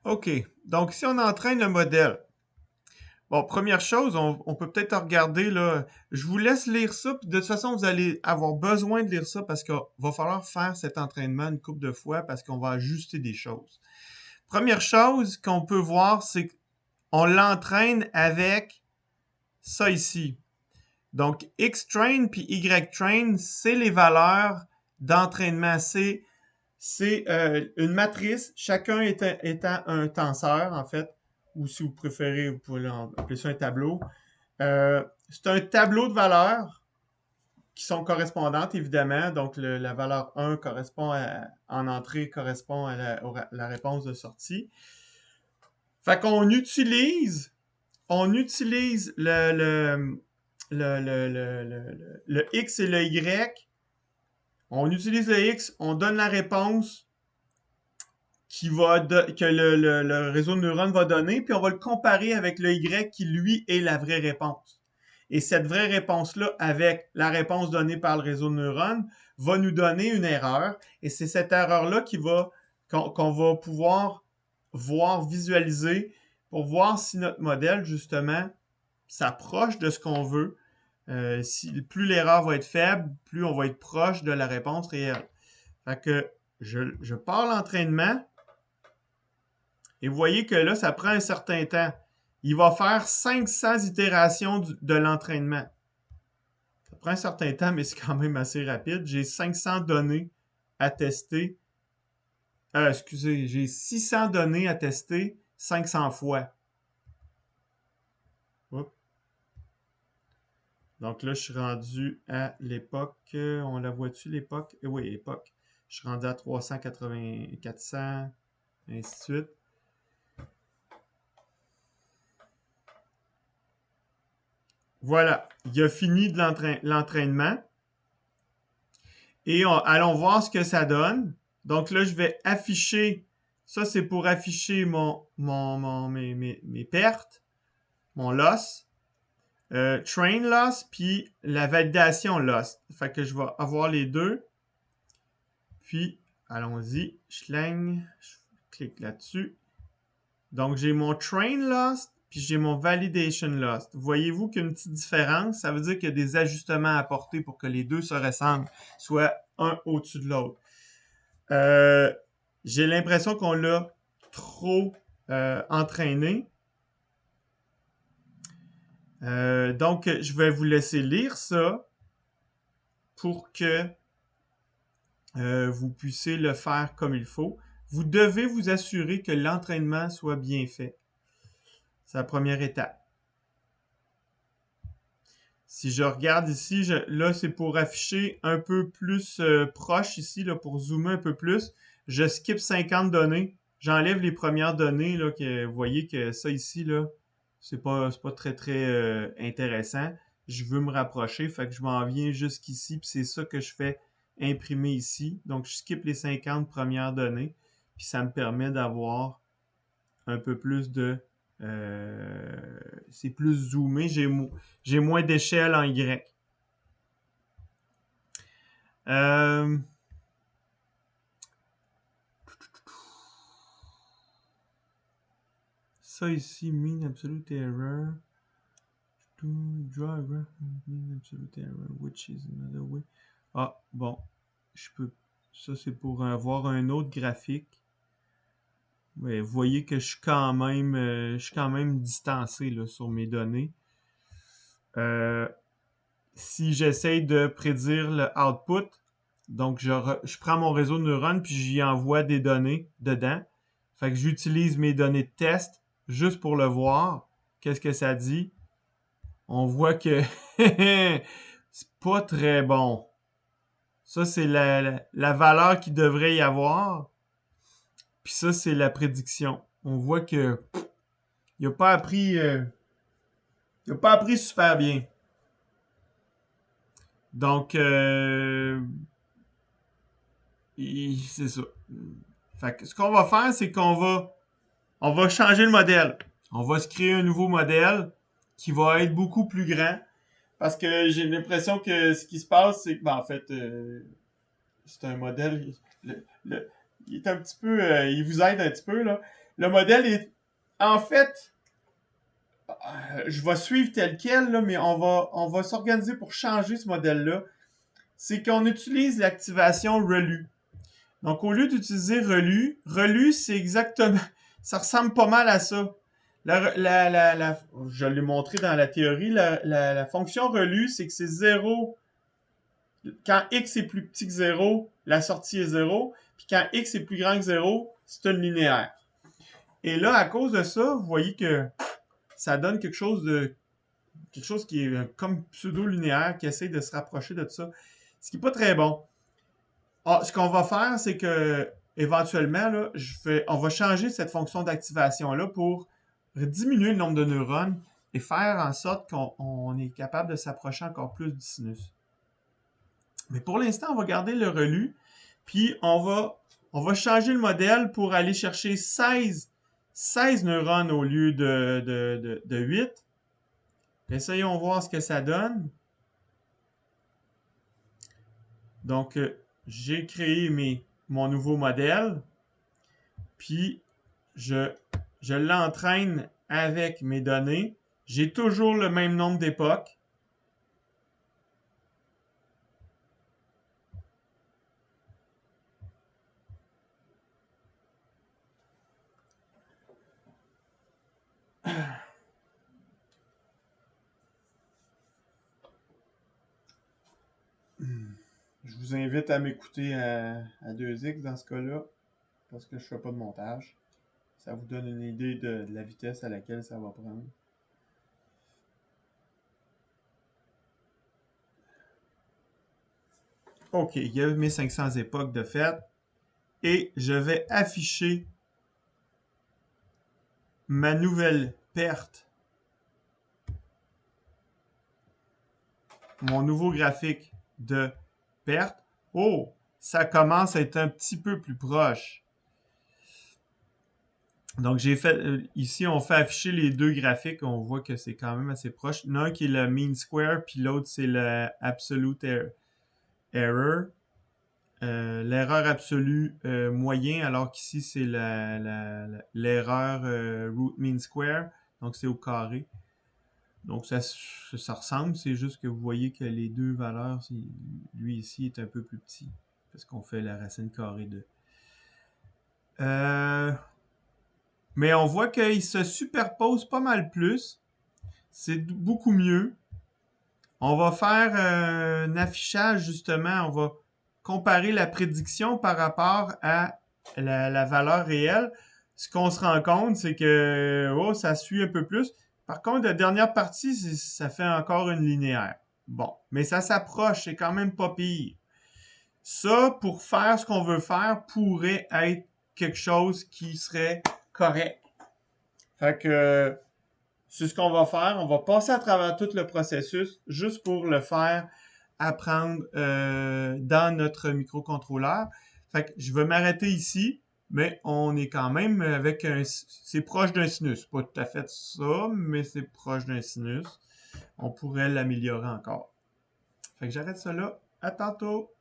OK. Donc, si on entraîne le modèle, bon, première chose, on peut peut-être regarder, là, je vous laisse lire ça, puis de toute façon, vous allez avoir besoin de lire ça parce qu'il va falloir faire cet entraînement une couple de fois parce qu'on va ajuster des choses. Première chose qu'on peut voir, c'est qu'on l'entraîne avec ça ici. Donc, X-train puis Y-train, c'est les valeurs d'entraînement. C'est une matrice, chacun étant un tenseur, en fait, ou si vous préférez, vous pouvez appeler ça un tableau. C'est un tableau de valeurs qui sont correspondantes, évidemment. Donc, la valeur 1 en entrée correspond à la réponse de sortie. Fait qu'on utilise le X et le Y. On utilise le X, on donne la réponse que le réseau de neurones va donner, puis on va le comparer avec le Y qui, lui, est la vraie réponse. Et cette vraie réponse-là, avec la réponse donnée par le réseau de neurones, va nous donner une erreur. Et c'est cette erreur-là qu'on va pouvoir voir, visualiser, pour voir si notre modèle, justement, s'approche de ce qu'on veut. Plus l'erreur va être faible, plus on va être proche de la réponse réelle. Fait que je pars l'entraînement, et vous voyez que là, ça prend un certain temps. Il va faire 500 itérations de l'entraînement. Ça prend un certain temps, mais c'est quand même assez rapide. J'ai 500 données à tester. Excusez, j'ai 600 données à tester 500 fois. Oups. Donc là, je suis rendu à l'époque. On la voit-tu, l'époque? Oui, l'époque. Je suis rendu à 380, 400, ainsi de suite. Voilà, il a fini de l'entraînement. Et allons voir ce que ça donne. Donc là, je vais afficher. Ça, c'est pour afficher mes pertes, mon loss. Train loss, puis la validation loss. Fait que je vais avoir les deux. Puis, allons-y. Je clique là-dessus. Donc, j'ai mon train loss, puis j'ai mon validation loss. Voyez-vous qu'il y a une petite différence? Ça veut dire qu'il y a des ajustements à apporter pour que les deux se ressemblent, soit un au-dessus de l'autre. J'ai l'impression qu'on l'a trop entraîné. Donc, je vais vous laisser lire ça pour que vous puissiez le faire comme il faut. Vous devez vous assurer que l'entraînement soit bien fait. C'est la première étape. Si je regarde ici, là, c'est pour afficher un peu plus proche ici, là, pour zoomer un peu plus. Je skip 50 données. J'enlève les premières données, là, que vous voyez que ça ici, là, c'est pas très, très intéressant. Je veux me rapprocher, fait que je m'en viens jusqu'ici, puis c'est ça que je fais imprimer ici. Donc, je skip les 50 premières données, puis ça me permet d'avoir un peu plus de c'est plus zoomé, j'ai moins d'échelle en Y. Euh, ça ici, mean absolute error. Draw a graph mean absolute error, which is another way. Ah, bon. Ça, c'est pour avoir un autre graphique. Mais vous voyez que je suis quand même distancé là, sur mes données. Si j'essaye de prédire le output, donc je prends mon réseau de neurones puis j'y envoie des données dedans. Fait que j'utilise mes données de test juste pour le voir. Qu'est-ce que ça dit? On voit que c'est pas très bon. Ça, c'est la valeur qu'il devrait y avoir. Puis ça, c'est la prédiction. On voit que il a pas appris super bien. Donc, c'est ça. Fait que ce qu'on va faire, c'est on va changer le modèle. On va se créer un nouveau modèle qui va être beaucoup plus grand. Parce que j'ai l'impression que ce qui se passe, c'est que, ben, en fait, c'est un modèle. Il est un petit peu. Il vous aide un petit peu, là. le modèle est... En fait, je vais suivre tel quel, là, mais on va s'organiser pour changer ce modèle-là. C'est qu'on utilise l'activation relu. Donc, au lieu d'utiliser relu, c'est exactement... Ça ressemble pas mal à ça. Je l'ai montré dans la théorie, la fonction relu, c'est que c'est 0. Quand x est plus petit que 0, la sortie est 0. Puis quand x est plus grand que 0, c'est une linéaire. Et là, à cause de ça, vous voyez que ça donne quelque chose qui est comme pseudo-linéaire, qui essaie de se rapprocher de ça. Ce qui n'est pas très bon. Ce qu'on va faire, c'est que éventuellement, là, on va changer cette fonction d'activation-là pour diminuer le nombre de neurones et faire en sorte qu'on est capable de s'approcher encore plus du sinus. Mais pour l'instant, on va garder le relu, puis on va changer le modèle pour aller chercher 16 neurones au lieu de 8. Essayons de voir ce que ça donne. Donc, j'ai créé mon nouveau modèle, puis je l'entraîne avec mes données. J'ai toujours le même nombre d'époques. Je vous invite à m'écouter à 2x dans ce cas-là, parce que je ne fais pas de montage. Ça vous donne une idée de la vitesse à laquelle ça va prendre. OK, il y a mes 500 époques de fait. Et je vais afficher ma nouvelle perte. Mon nouveau graphique de perte. Oh, ça commence à être un petit peu plus proche. Donc, j'ai fait, ici, on fait afficher les deux graphiques. On voit que c'est quand même assez proche. L'un qui est le mean square, puis l'autre, c'est le absolute error. L'erreur absolue moyen, alors qu'ici, c'est l'erreur root mean square. Donc, c'est au carré. Donc, ça ressemble. C'est juste que vous voyez que les deux valeurs, lui ici est un peu plus petit. Parce qu'on fait la racine carrée de... Mais on voit qu'il se superpose pas mal plus. C'est beaucoup mieux. On va faire un affichage, justement. On va comparer la prédiction par rapport à la valeur réelle. Ce qu'on se rend compte, c'est que ça suit un peu plus. Par contre, la dernière partie, ça fait encore une linéaire. Bon, mais ça s'approche, c'est quand même pas pire. Ça, pour faire ce qu'on veut faire, pourrait être quelque chose qui serait correct. Fait que c'est ce qu'on va faire. On va passer à travers tout le processus juste pour le faire apprendre dans notre microcontrôleur. Fait que je vais m'arrêter ici, mais on est quand même avec c'est proche d'un sinus. Pas tout à fait ça, mais c'est proche d'un sinus. On pourrait l'améliorer encore. Fait que j'arrête ça là. À tantôt!